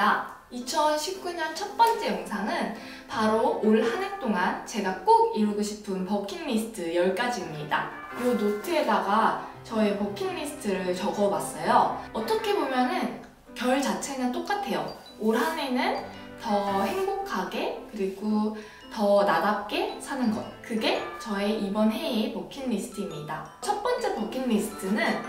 환영합니다. 2019년 첫 번째 영상은 바로 올 한 해 동안 제가 꼭 이루고 싶은 버킷리스트 10가지입니다. 이 노트에다가 저의 버킷리스트를 적어봤어요. 어떻게 보면은 결 자체는 똑같아요. 올 한 해는 더 행복하게 그리고 더 나답게 사는 것. 그게 저의 이번 해의 버킷리스트입니다. 첫 번째 버킷리스트는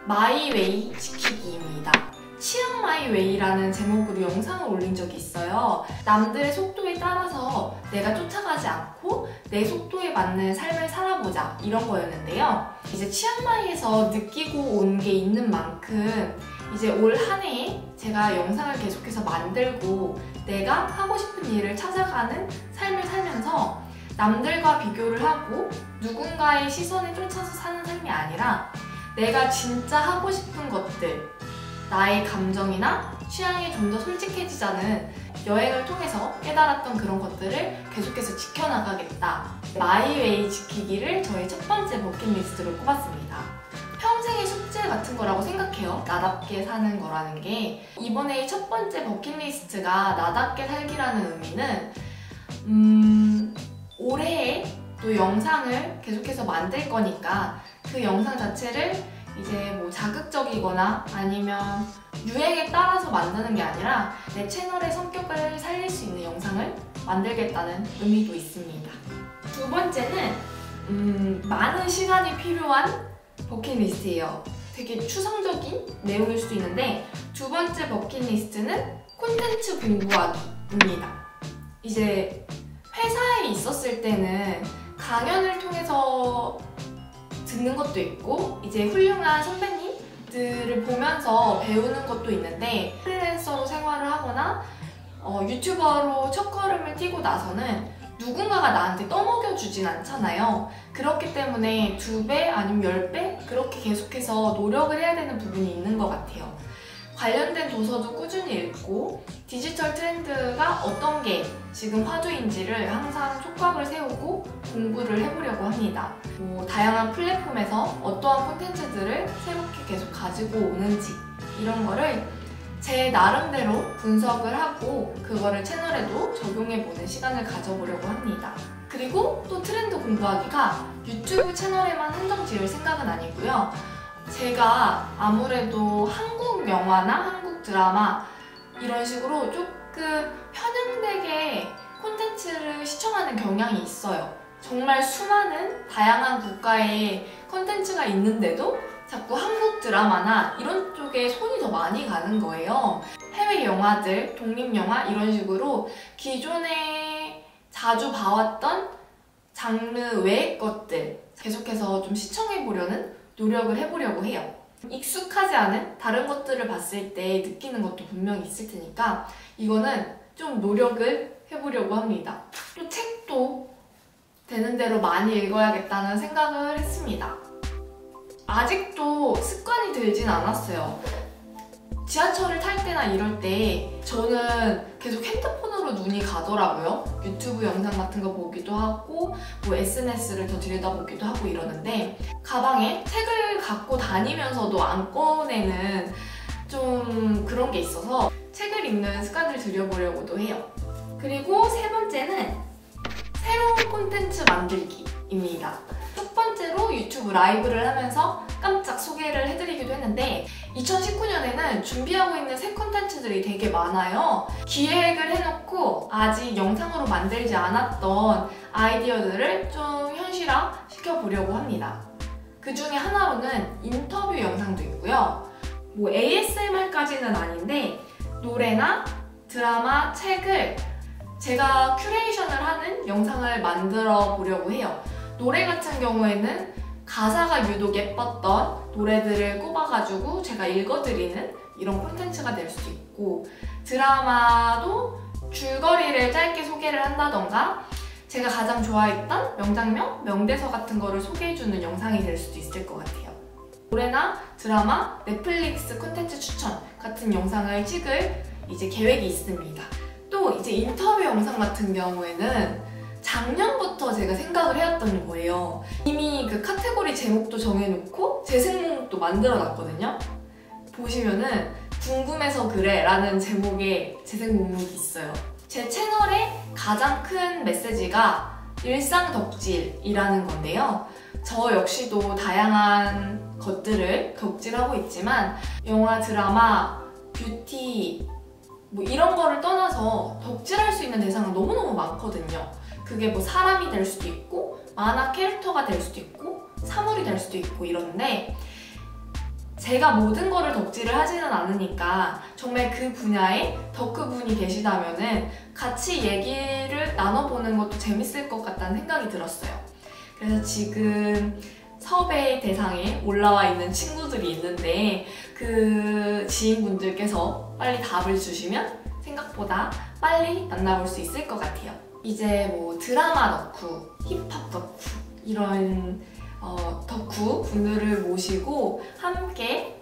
마이웨이 지키기입니다. 치앙 마이웨이라는 제목으로 영상을 올린 적이 있어요. 남들의 속도에 따라서 내가 쫓아가지 않고 내 속도에 맞는 삶을 살아보자 이런 거였는데요. 이제 치앙마이에서 느끼고 온 게 있는 만큼 이제 올 한 해에 제가 영상을 계속해서 만들고 내가 하고 싶은 일을 찾아가는 삶을 살면서 남들과 비교를 하고 누군가의 시선에 쫓아서 사는 삶이 아니라 내가 진짜 하고 싶은 것들, 나의 감정이나 취향이 좀 더 솔직해지자는 여행을 통해서 깨달았던 그런 것들을 계속해서 지켜나가겠다. 마이웨이 지키기를 저의 첫 번째 버킷리스트로 꼽았습니다. 평생의 숙제 같은 거라고 생각해요. 나답게 사는 거라는 게. 이번에 첫 번째 버킷리스트가 나답게 살기라는 의미는 올해에 또 영상을 계속해서 만들 거니까 그 영상 자체를 이제 뭐 자극적이거나 아니면 유행에 따라서 만드는 게 아니라 내 채널의 성격을 살릴 수 있는 영상을 만들겠다는 의미도 있습니다. 두 번째는 많은 시간이 필요한 버킷리스트예요. 되게 추상적인 내용일 수도 있는데 두 번째 버킷리스트는 콘텐츠 공부하기입니다. 이제 회사에 있었을 때는 강연을 통해서 듣는 것도 있고 이제 훌륭한 선배님들을 보면서 배우는 것도 있는데 프리랜서로 생활을 하거나 유튜버로 첫걸음을 띄고 나서는 누군가가 나한테 떠먹여주진 않잖아요. 그렇기 때문에 2배 아니면 10배 그렇게 계속해서 노력을 해야 되는 부분이 있는 것 같아요. 관련된 도서도 꾸준히 읽고 디지털 트렌드가 어떤 게 지금 화두인지를 항상 촉각을 세우고 공부를 해보려고 합니다. 다양한 플랫폼에서 어떠한 콘텐츠들을 새롭게 계속 가지고 오는지 이런 거를 제 나름대로 분석을 하고 그거를 채널에도 적용해보는 시간을 가져보려고 합니다. 그리고 또 트렌드 공부하기가 유튜브 채널에만 한정 지을 생각은 아니고요. 제가 아무래도 한국 영화나 한국 드라마 이런 식으로 조금 편향되게 콘텐츠를 시청하는 경향이 있어요. 정말 수많은 다양한 국가의 콘텐츠가 있는데도 자꾸 한국 드라마나 이런 쪽에 손이 더 많이 가는 거예요. 해외 영화들, 독립영화 이런 식으로 기존에 자주 봐왔던 장르 외의 것들 계속해서 좀 시청해보려는 노력을 해보려고 해요. 익숙하지 않은 다른 것들을 봤을 때 느끼는 것도 분명히 있을 테니까 이거는 좀 노력을 해보려고 합니다. 또 책도 되는 대로 많이 읽어야겠다는 생각을 했습니다. 아직도 습관이 들진 않았어요. 지하철을 탈 때나 이럴 때 저는 계속 핸드폰으로 눈이 가더라고요. 유튜브 영상 같은 거 보기도 하고 뭐 SNS를 더 들여다보기도 하고 이러는데 가방에 책을 갖고 다니면서도 안 꺼내는 좀 그런 게 있어서 책을 읽는 습관을 들여보려고도 해요. 그리고 세 번째는 새로운 콘텐츠 만들기입니다. 첫 번째로 유튜브 라이브를 하면서 깜짝 소개를 해드리기도 했는데 2019년에는 준비하고 있는 새 콘텐츠들이 되게 많아요. 기획을 해놓고 아직 영상으로 만들지 않았던 아이디어들을 좀 현실화 시켜보려고 합니다. 그 중에 하나로는 인터뷰 영상도 있고요. 뭐 ASMR까지는 아닌데 노래나 드라마, 책을 제가 큐레이션을 하는 영상을 만들어 보려고 해요. 노래 같은 경우에는 가사가 유독 예뻤던 노래들을 꼽아가지고 제가 읽어드리는 이런 콘텐츠가 될 수도 있고 드라마도 줄거리를 짧게 소개를 한다던가 제가 가장 좋아했던 명장면, 명대사 같은 거를 소개해주는 영상이 될 수도 있을 것 같아요. 노래나 드라마, 넷플릭스 콘텐츠 추천 같은 영상을 찍을 이제 계획이 있습니다. 또 이제 인터뷰 영상 같은 경우에는 작년부터 제가 생각을 해왔던 거예요. 이미 그 카테고리 제목도 정해놓고 재생 목록도 만들어놨거든요. 보시면은 궁금해서 그래 라는 제목의 재생 목록이 있어요. 제 채널의 가장 큰 메시지가 일상 덕질이라는 건데요. 저 역시도 다양한 것들을 덕질하고 있지만 영화, 드라마, 뷰티 뭐 이런 거를 떠나서 덕질할 수 있는 대상은 너무너무 많거든요. 그게 뭐 사람이 될 수도 있고 만화 캐릭터가 될 수도 있고 사물이 될 수도 있고 이런데 제가 모든 거를 덕질을 하지는 않으니까 정말 그 분야에 덕후분이 계시다면은 같이 얘기를 나눠보는 것도 재밌을 것 같다는 생각이 들었어요. 그래서 지금 섭외 대상에 올라와 있는 친구들이 있는데 그 지인분들께서 빨리 답을 주시면 생각보다 빨리 만나볼 수 있을 것 같아요. 이제 뭐 드라마 덕후, 힙합 덕후 이런 덕후 분들을 모시고 함께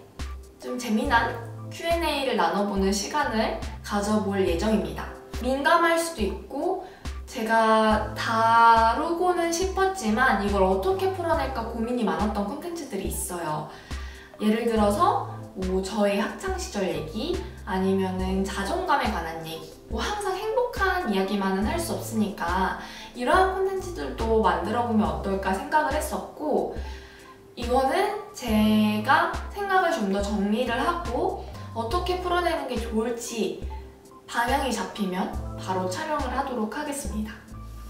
좀 재미난 Q&A를 나눠보는 시간을 가져볼 예정입니다. 민감할 수도 있고 제가 다루고는 싶었지만 이걸 어떻게 풀어낼까 고민이 많았던 콘텐츠들이 있어요. 예를 들어서 뭐 저의 학창시절 얘기 아니면은 자존감에 관한 얘기 뭐 항상 행복한 이야기만은 할 수 없으니까 이러한 콘텐츠들도 만들어보면 어떨까 생각을 했었고 이거는 제가 생각을 좀 더 정리를 하고 어떻게 풀어내는 게 좋을지 방향이 잡히면 바로 촬영을 하도록 하겠습니다.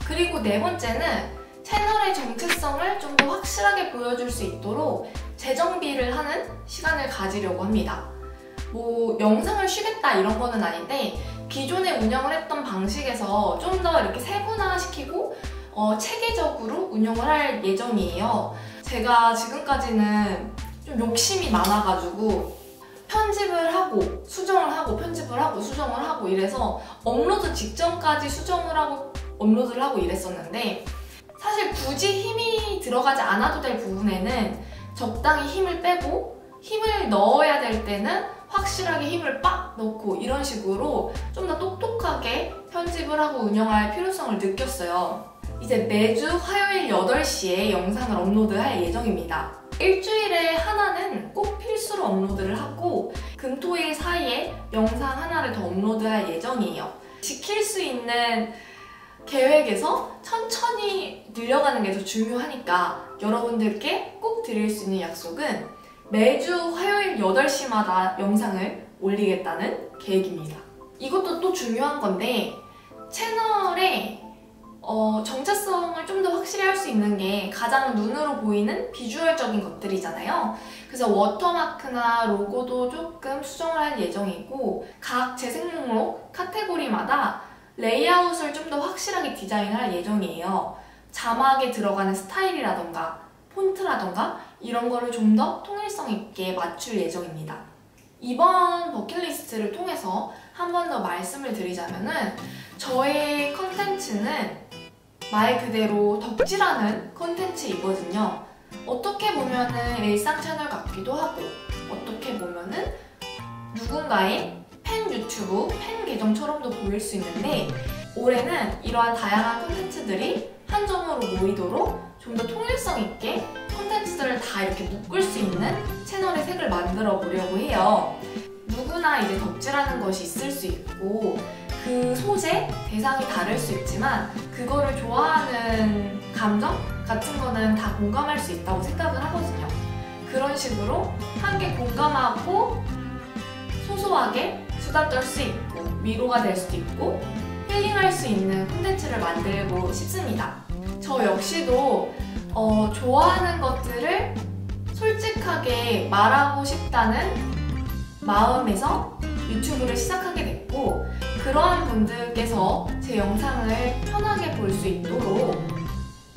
그리고 네 번째는 채널의 정체성을 좀 더 확실하게 보여줄 수 있도록 재정비를 하는 시간을 가지려고 합니다. 뭐 영상을 쉬겠다 이런 거는 아닌데 기존에 운영을 했던 방식에서 좀 더 이렇게 세분화시키고 체계적으로 운영을 할 예정이에요. 제가 지금까지는 좀 욕심이 많아가지고 편집을 하고 수정을 하고 편집을 하고 수정을 하고 이래서 업로드 직전까지 수정을 하고 업로드를 하고 이랬었는데 사실 굳이 힘이 들어가지 않아도 될 부분에는 적당히 힘을 빼고 힘을 넣어야 될 때는 확실하게 힘을 빡 넣고 이런 식으로 좀 더 똑똑하게 편집을 하고 운영할 필요성을 느꼈어요. 이제 매주 화요일 8시에 영상을 업로드할 예정입니다. 일주일에 하나는 꼭 필수로 업로드를 하고 금토일 사이에 영상 하나를 더 업로드할 예정이에요. 지킬 수 있는 계획에서 천천히 늘려가는 게 더 중요하니까 여러분들께 꼭 드릴 수 있는 약속은 매주 화요일 8시마다 영상을 올리겠다는 계획입니다. 이것도 또 중요한 건데 채널의 정체성을 좀 더 확실히 할 수 있는 게 가장 눈으로 보이는 비주얼적인 것들이잖아요. 그래서 워터마크나 로고도 조금 수정을 할 예정이고 각 재생 목록 카테고리마다 레이아웃을 좀 더 확실하게 디자인할 예정이에요. 자막에 들어가는 스타일이라던가 폰트라던가 이런 거를 좀 더 통일성 있게 맞출 예정입니다. 이번 버킷리스트를 통해서 한 번 더 말씀을 드리자면은 저의 컨텐츠는 말 그대로 덕질하는 컨텐츠이거든요. 어떻게 보면은 일상 채널 같기도 하고 어떻게 보면은 누군가의 팬 유튜브, 팬 계정처럼도 보일 수 있는데 올해는 이러한 다양한 콘텐츠들이 한 점으로 모이도록 좀 더 통일성 있게 콘텐츠들을 다 이렇게 묶을 수 있는 채널의 색을 만들어 보려고 해요. 누구나 이제 덕질하는 것이 있을 수 있고 그 소재, 대상이 다를 수 있지만 그거를 좋아하는 감정 같은 거는 다 공감할 수 있다고 생각을 하거든요. 그런 식으로 함께 공감하고 소소하게 수다 떨 수 있고 위로가 될 수도 있고 힐링할 수 있는 콘텐츠를 만들고 싶습니다. 저 역시도 좋아하는 것들을 솔직하게 말하고 싶다는 마음에서 유튜브를 시작하게 됐고 그러한 분들께서 제 영상을 편하게 볼 수 있도록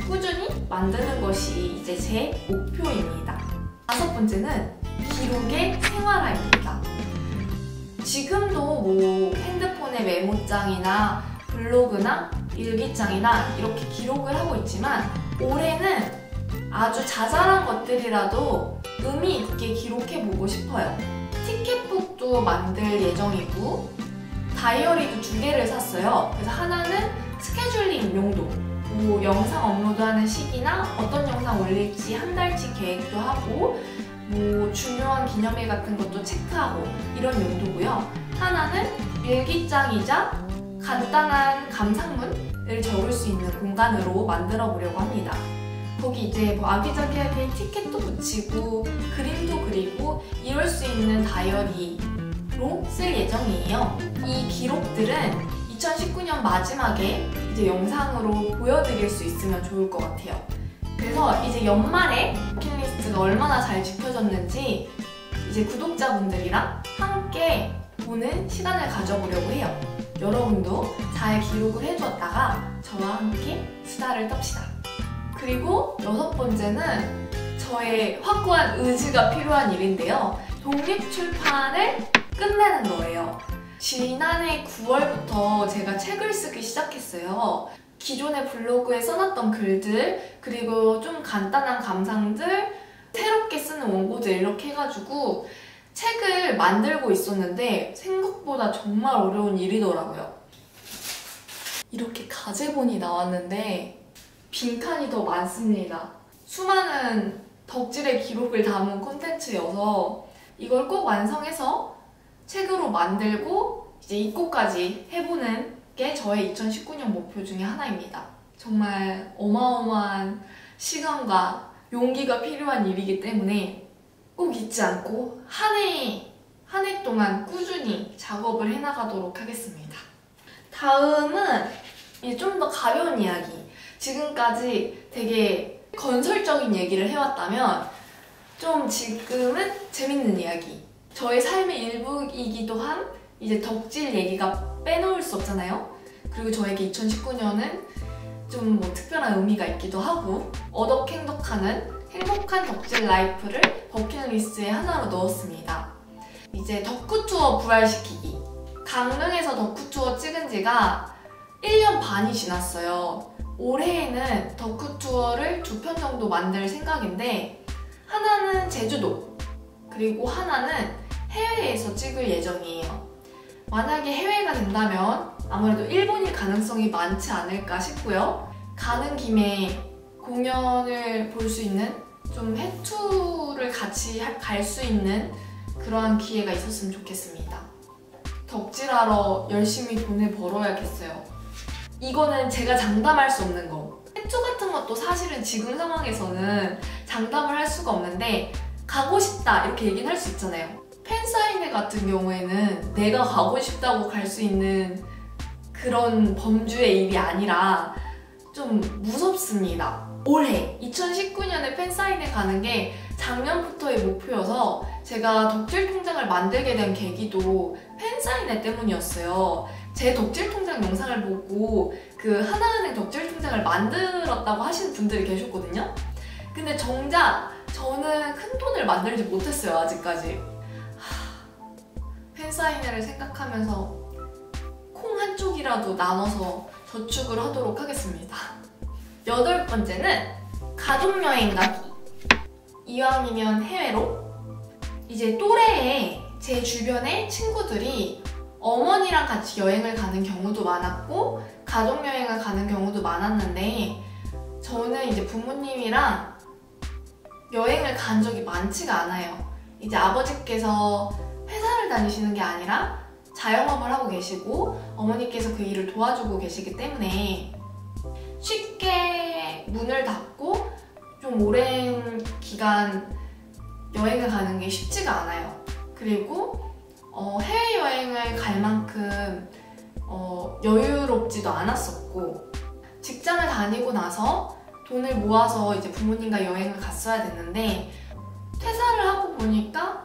꾸준히 만드는 것이 이제 제 목표입니다. 다섯 번째는 기록의 생활화입니다. 지금도 뭐 핸드폰의 메모장이나 블로그나 일기장이나 이렇게 기록을 하고 있지만 올해는 아주 자잘한 것들이라도 의미 있게 기록해보고 싶어요. 티켓북도 만들 예정이고 다이어리도 2개를 샀어요. 그래서 하나는 스케줄링 용도 뭐 영상 업로드하는 시기나 어떤 영상 올릴지 한 달치 계획도 하고 뭐 중요한 기념일 같은 것도 체크하고 이런 용도고요. 하나는 일기장이자 간단한 감상문을 적을 수 있는 공간으로 만들어 보려고 합니다. 거기 이제 뭐 아기자기하게 티켓도 붙이고 그림도 그리고 이럴 수 있는 다이어리로 쓸 예정이에요. 이 기록들은 2019년 마지막에 이제 영상으로 보여드릴 수 있으면 좋을 것 같아요. 그래서 이제 연말에 버킷리스트가 얼마나 잘 지켜졌는지 이제 구독자분들이랑 함께 보는 시간을 가져보려고 해요. 여러분도 잘 기록을 해두었다가 저와 함께 수다를 떱시다. 그리고 6번째는 저의 확고한 의지가 필요한 일인데요. 독립출판을 끝내는 거예요. 지난해 9월부터 제가 책을 쓰기 시작했어요. 기존의 블로그에 써놨던 글들, 그리고 좀 간단한 감상들, 새롭게 쓰는 원고들 이렇게 해가지고 책을 만들고 있었는데 생각보다 정말 어려운 일이더라고요. 이렇게 가제본이 나왔는데 빈칸이 더 많습니다. 수많은 덕질의 기록을 담은 콘텐츠여서 이걸 꼭 완성해서 책으로 만들고 이제 입고까지 해보는 게 저의 2019년 목표 중에 하나입니다. 정말 어마어마한 시간과 용기가 필요한 일이기 때문에 꼭 잊지 않고 한 해 동안 꾸준히 작업을 해나가도록 하겠습니다. 다음은 좀 더 가벼운 이야기. 지금까지 되게 건설적인 얘기를 해왔다면 좀 지금은 재밌는 이야기. 저의 삶의 일부이기도 한 이제 덕질 얘기가 빼놓을 수 없잖아요. 그리고 저에게 2019년은 좀 뭐 특별한 의미가 있기도 하고 어덕행덕하는 행복한 덕질 라이프를 버킷리스트에 하나로 넣었습니다. 이제 덕후투어 부활시키기. 강릉에서 덕후투어 찍은 지가 1년 반이 지났어요. 올해에는 덕후투어를 2편 정도 만들 생각인데 하나는 제주도, 그리고 하나는 해외에서 찍을 예정이에요. 만약에 해외가 된다면 아무래도 일본일 가능성이 많지 않을까 싶고요. 가는 김에 공연을 볼 수 있는 좀 해투를 같이 갈 수 있는 그러한 기회가 있었으면 좋겠습니다. 덕질하러 열심히 돈을 벌어야겠어요. 이거는 제가 장담할 수 없는 거. 해투 같은 것도 사실은 지금 상황에서는 장담을 할 수가 없는데 가고 싶다 이렇게 얘기는 할 수 있잖아요. 팬사인회 같은 경우에는 내가 가고 싶다고 갈 수 있는 그런 범주의 일이 아니라 좀 무섭습니다. 올해 2019년에 팬사인회 가는 게 작년부터의 목표여서 제가 덕질 통장을 만들게 된 계기도 팬사인회 때문이었어요. 제 덕질 통장 영상을 보고 그 하나은행 덕질 통장을 만들었다고 하시는 분들이 계셨거든요. 근데 정작 저는 큰 돈을 만들지 못했어요, 아직까지. 팬사인회를 생각하면서 콩 한쪽이라도 나눠서 저축을 하도록 하겠습니다. 8번째는 가족여행 가기. 이왕이면 해외로. 이제 또래에 제 주변의 친구들이 어머니랑 같이 여행을 가는 경우도 많았고 가족여행을 가는 경우도 많았는데 저는 이제 부모님이랑 여행을 간 적이 많지가 않아요. 이제 아버지께서 회사를 다니시는 게 아니라 자영업을 하고 계시고 어머니께서 그 일을 도와주고 계시기 때문에 쉽게 문을 닫고 좀 오랜 기간 여행을 가는 게 쉽지가 않아요. 그리고 해외여행을 갈 만큼 여유롭지도 않았었고 직장을 다니고 나서 돈을 모아서 이제 부모님과 여행을 갔어야 됐는데 퇴사를 하고 보니까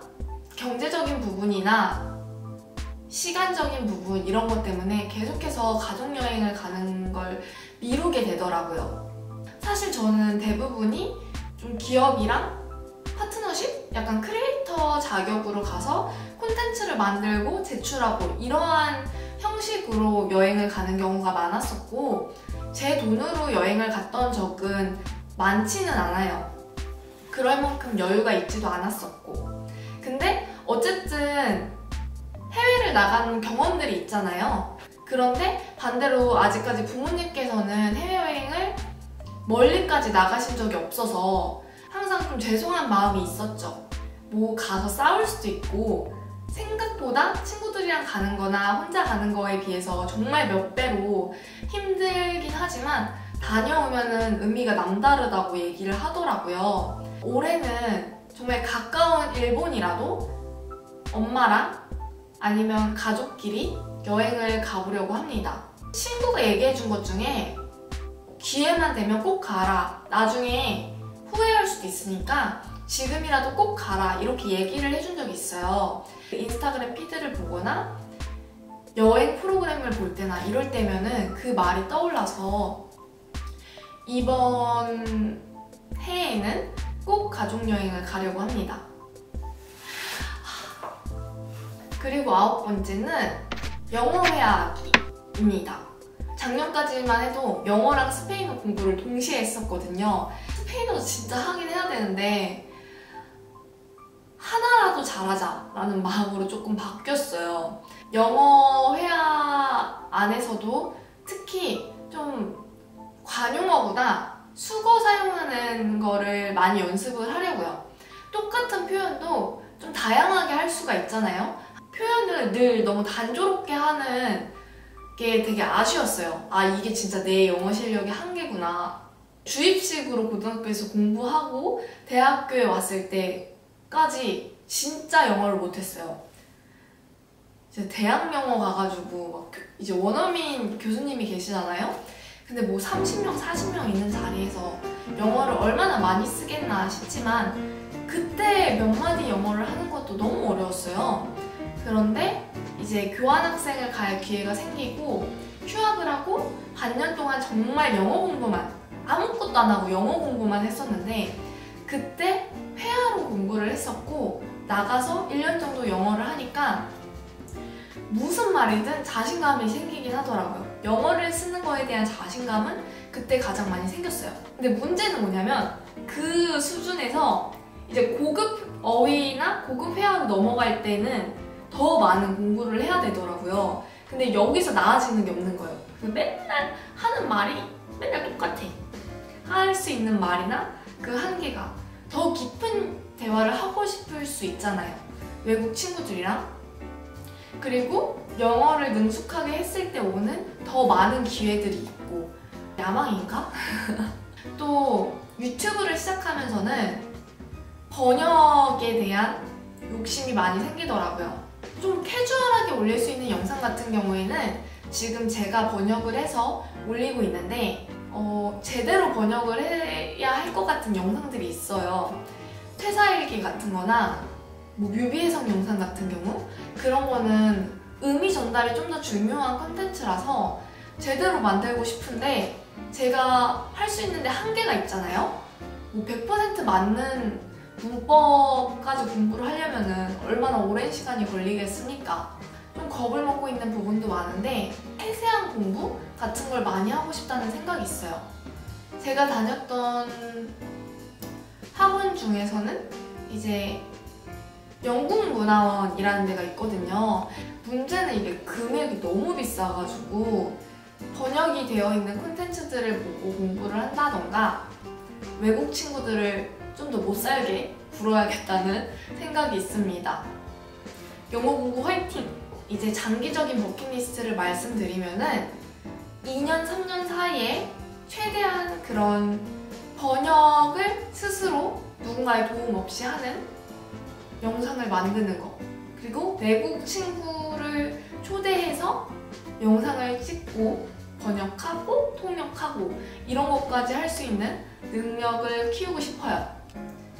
경제적인 부분이나 시간적인 부분 이런 것 때문에 계속해서 가족여행을 가는 걸 미루게 되더라고요. 사실 저는 대부분이 좀 기업이랑 파트너십? 약간 크리에이터 자격으로 가서 콘텐츠를 만들고 제출하고 이러한 형식으로 여행을 가는 경우가 많았었고 제 돈으로 여행을 갔던 적은 많지는 않아요. 그럴 만큼 여유가 있지도 않았었고 근데 어쨌든 해외를 나간 경험들이 있잖아요. 그런데 반대로 아직까지 부모님께서는 해외여행을 멀리까지 나가신 적이 없어서 항상 좀 죄송한 마음이 있었죠. 뭐 가서 싸울 수도 있고 생각보다 친구들이랑 가는 거나 혼자 가는 거에 비해서 정말 몇 배로 힘들긴 하지만 다녀오면은 의미가 남다르다고 얘기를 하더라고요. 올해는 정말 가까운 일본이라도 엄마랑 아니면 가족끼리 여행을 가보려고 합니다. 친구가 얘기해준 것 중에 기회만 되면 꼭 가라, 나중에 후회할 수도 있으니까 지금이라도 꼭 가라, 이렇게 얘기를 해준 적이 있어요. 인스타그램 피드를 보거나 여행 프로그램을 볼 때나 이럴 때면은 그 말이 떠올라서 이번 해에는 꼭 가족여행을 가려고 합니다. 그리고 9번째는 영어 회화하기입니다. 작년까지만 해도 영어랑 스페인어 공부를 동시에 했었거든요. 스페인어도 진짜 하긴 해야 되는데 하나라도 잘하자라는 마음으로 조금 바뀌었어요. 영어 회화 안에서도 특히 좀 관용어보다 수거 사용하는 거를 많이 연습을 하려고요. 똑같은 표현도 좀 다양하게 할 수가 있잖아요. 표현을 늘 너무 단조롭게 하는 게 되게 아쉬웠어요. 아, 이게 진짜 내 영어 실력의 한계구나. 주입식으로 고등학교에서 공부하고 대학교에 왔을 때까지 진짜 영어를 못했어요. 이제 대학 영어 가가지고 막 이제 원어민 교수님이 계시잖아요. 근데 뭐 30명, 40명 있는 자리에서 영어를 얼마나 많이 쓰겠나 싶지만 그때 몇 마디 영어를 하는 것도 너무 어려웠어요. 그런데 이제 교환학생을 갈 기회가 생기고 휴학을 하고 반년 동안 정말 영어 공부만, 아무것도 안 하고 영어 공부만 했었는데 그때 회화로 공부를 했었고 나가서 1년 정도 영어를 하니까 무슨 말이든 자신감이 생기긴 하더라고요. 영어를 쓰는 거에 대한 자신감은 그때 가장 많이 생겼어요. 근데 문제는 뭐냐면 그 수준에서 이제 고급 어휘나 고급 회화로 넘어갈 때는 더 많은 공부를 해야 되더라고요. 근데 여기서 나아지는 게 없는 거예요. 맨날 하는 말이 맨날 똑같아. 할 수 있는 말이나 그 한계가 더 깊은 대화를 하고 싶을 수 있잖아요. 외국 친구들이랑. 그리고 영어를 능숙하게 했을 때 오는 더 많은 기회들이 있고 야망인가? 또 유튜브를 시작하면서는 번역에 대한 욕심이 많이 생기더라고요. 좀 캐주얼하게 올릴 수 있는 영상 같은 경우에는 지금 제가 번역을 해서 올리고 있는데 제대로 번역을 해야 할 것 같은 영상들이 있어요. 퇴사일기 같은 거나 뭐 뮤비해석 영상 같은 경우 그런 거는 의미 전달이 좀 더 중요한 컨텐츠라서 제대로 만들고 싶은데 제가 할 수 있는데 한계가 있잖아요. 뭐 100% 맞는 문법까지 공부를 하려면은 얼마나 오랜 시간이 걸리겠습니까? 좀 겁을 먹고 있는 부분도 많은데 세세한 공부 같은 걸 많이 하고 싶다는 생각이 있어요. 제가 다녔던 학원 중에서는 이제 영국문화원이라는 데가 있거든요. 문제는 이게 금액이 너무 비싸가지고 번역이 되어 있는 콘텐츠들을 보고 공부를 한다던가 외국 친구들을 좀 더 못 살게 굴어야겠다는 생각이 있습니다. 영어 공부 화이팅! 이제 장기적인 버킷리스트를 말씀드리면은 2년, 3년 사이에 최대한 그런 번역을 스스로 누군가의 도움 없이 하는 영상을 만드는 거, 그리고 외국 친구를 초대해서 영상을 찍고 번역하고 통역하고 이런 것까지 할 수 있는 능력을 키우고 싶어요.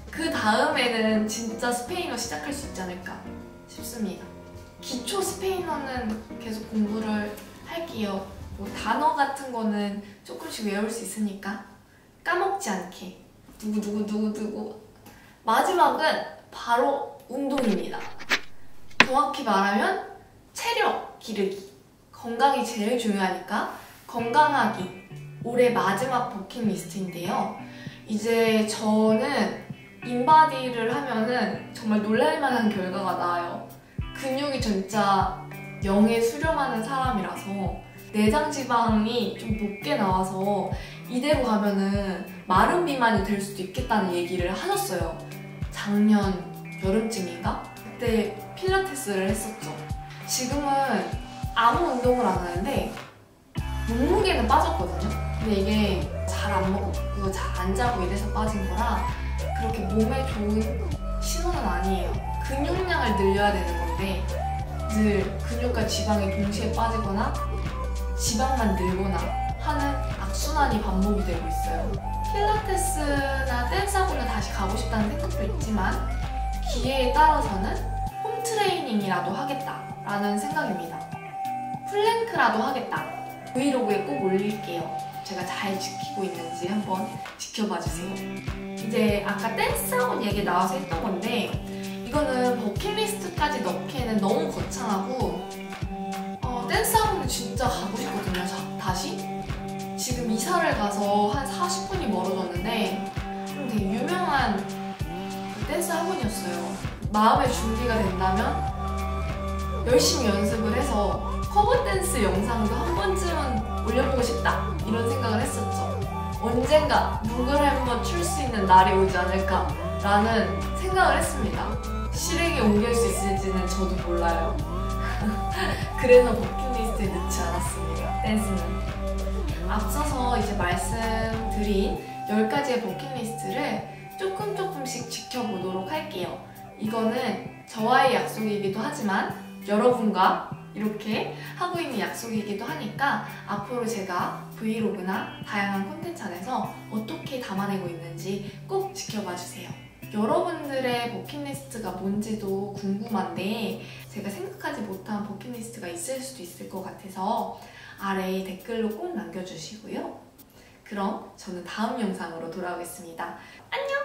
그 다음에는 진짜 스페인어 시작할 수 있지 않을까 싶습니다. 기초 스페인어는 계속 공부를 할게요. 뭐 단어 같은 거는 조금씩 외울 수 있으니까 까먹지 않게. 누구 마지막은 바로 운동입니다. 정확히 말하면 체력 기르기. 건강이 제일 중요하니까 건강하기. 올해 마지막 버킷리스트인데요. 이제 저는 인바디를 하면은 정말 놀랄만한 결과가 나와요. 근육이 진짜 영에 수렴하는 사람이라서 내장 지방이 좀 높게 나와서 이대로 가면은 마른 비만이 될 수도 있겠다는 얘기를 하셨어요. 작년 여름쯤인가? 그때 필라테스를 했었죠. 지금은 아무 운동을 안 하는데 몸무게는 빠졌거든요. 근데 이게 잘 안 먹고 잘 안 자고 이래서 빠진 거라 그렇게 몸에 좋은 신호는 아니에요. 근육량을 늘려야 되는 건데 늘 근육과 지방이 동시에 빠지거나 지방만 늘거나 하는 악순환이 반복이 되고 있어요. 필라테스나 댄스학원을 다시 가고 싶다는 생각도 있지만 기회에 따라서는 홈트레이닝이라도 하겠다라는 생각입니다. 플랭크라도 하겠다. 브이로그에 꼭 올릴게요. 제가 잘 지키고 있는지 한번 지켜봐 주세요. 이제 아까 댄스학원 얘기 나와서 했던 건데 이거는 버킷리스트까지 넣기에는 너무 거창하고 댄스학원을 진짜 가고 싶거든요. 다시? 지금 이사를 가서 한 40분이 멀어졌는데 좀 되게 유명한 댄스 학원이었어요. 마음의 준비가 된다면 열심히 연습을 해서 커버 댄스 영상도 한 번쯤은 올려보고 싶다 이런 생각을 했었죠. 언젠가 룩을 한번 출 수 있는 날이 오지 않을까 라는 생각을 했습니다. 실행에 옮길 수 있을지는 저도 몰라요. 그래서 버킷리스트에 넣지 않았습니다. 댄스는. 앞서서 이제 말씀드린 10가지의 버킷리스트를 조금씩 지켜보도록 할게요. 이거는 저와의 약속이기도 하지만 여러분과 이렇게 하고 있는 약속이기도 하니까 앞으로 제가 브이로그나 다양한 콘텐츠 안에서 어떻게 담아내고 있는지 꼭 지켜봐 주세요. 여러분들의 버킷리스트가 뭔지도 궁금한데 제가 생각하지 못한 버킷리스트가 있을 수도 있을 것 같아서 아래에 댓글로 꼭 남겨주시고요. 그럼 저는 다음 영상으로 돌아오겠습니다. 안녕!